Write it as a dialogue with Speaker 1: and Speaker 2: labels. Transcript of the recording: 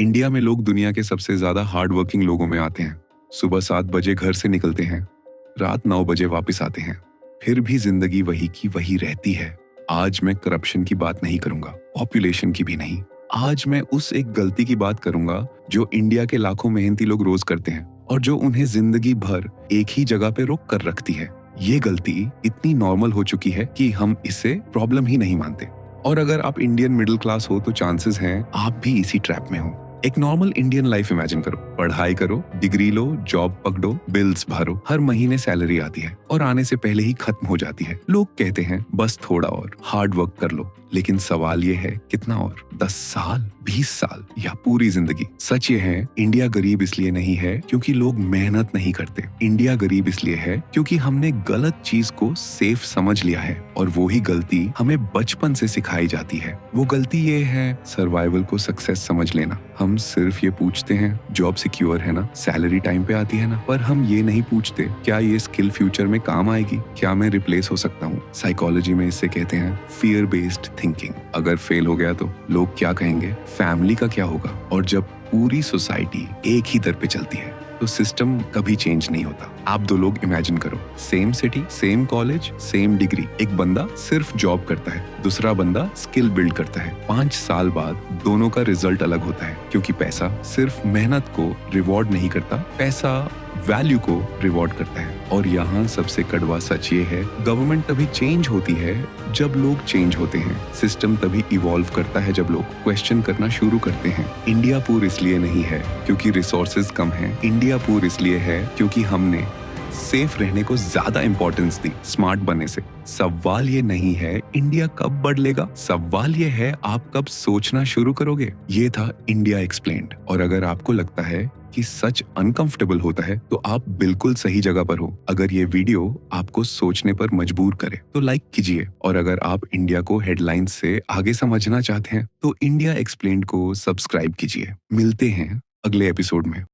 Speaker 1: India में लोग दुनिया के सबसे ज्यादा हार्ड वर्किंग लोगों में आते हैं। सुबह 7 बजे घर से निकलते हैं, रात 9 बजे वापस आते हैं। फिर भी जिंदगी वही की वही रहती है। आज मैं करप्शन की बात नहीं करूंगा, पॉपुलेशन की भी नहीं। आज मैं उस एक गलती की बात करूंगा जो इंडिया के लाखों मेहनती लोग रोज करते हैं और जो उन्हें जिंदगी भर एक ही जगह पे रोक कर रखती है। ये गलती इतनी नॉर्मल हो चुकी है कि हम इसे प्रॉब्लम ही नहीं मानते। और अगर आप इंडियन मिडिल क्लास हो तो चांसेस हैं आप भी इसी ट्रैप में हो। एक नॉर्मल इंडियन लाइफ इमेजिन करो, पढ़ाई करो, डिग्री लो, जॉब पकड़ो, बिल्स भरो, हर महीने सैलरी आती है और आने से पहले ही खत्म हो जाती है। लोग कहते हैं बस थोड़ा और हार्ड वर्क कर लो, लेकिन सवाल ये है कितना और? 10 साल, 20 साल या पूरी जिंदगी? सच ये है, इंडिया गरीब इसलिए नहीं है क्योंकि लोग मेहनत नहीं करते। इंडिया गरीब इसलिए है क्योंकि हमने गलत चीज को सेफ समझ लिया है और वो ही गलती हमें बचपन से सिखाई जाती है। वो गलती ये है सर्वाइवल को सक्सेस समझ लेना। हम सिर्फ ये पूछते हैं जॉब सिक्योर है ना, सैलरी टाइम पे आती है ना, पर हम ये नहीं पूछते क्या ये स्किल फ्यूचर में काम आएगी, क्या मैं रिप्लेस हो सकता हूँ। साइकोलॉजी में इसे कहते हैं फियर बेस्ड थिंकिंग। अगर फेल हो गया तो लोग क्या कहेंगे, फैमिली का क्या होगा? और जब पूरी सोसाइटी एक ही दर पे चलती है तो सिस्टम कभी चेंज नहीं होता। आप दो लोग इमेजिन करो, same city, same college, same degree. एक बंदा सिर्फ जॉब करता है, दूसरा बंदा स्किल बिल्ड करता है। 5 साल बाद दोनों का रिजल्ट अलग होता है क्योंकि पैसा सिर्फ मेहनत को रिवॉर्ड नहीं करता, पैसा वैल्यू को रिवॉर्ड करता है। और यहाँ सबसे कड़वा सच ये है, गवर्नमेंट तभी चेंज होती है जब लोग चेंज होते हैं। सिस्टम तभी इवॉल्व करता है जब लोग क्वेश्चन करना शुरू करते हैं। इंडिया पुअर इसलिए नहीं है क्योंकि रिसोर्सेज कम हैं। इंडिया पुअर इसलिए है क्योंकि हमने सेफ रहने को ज्यादा इंपॉर्टेंस दी स्मार्ट बनने से। सवाल ये नहीं है इंडिया कब बदलेगा, सवाल ये है आप कब सोचना शुरू करोगे। ये था इंडिया एक्सप्लेन्ड। और अगर आपको लगता है कि सच अनकंफर्टेबल होता है तो आप बिल्कुल सही जगह पर हो। अगर ये वीडियो आपको सोचने पर मजबूर करे तो लाइक कीजिए, और अगर आप इंडिया को हेडलाइंस से आगे समझना चाहते हैं तो इंडिया एक्सप्लेन्ड को सब्सक्राइब कीजिए। मिलते हैं अगले एपिसोड में।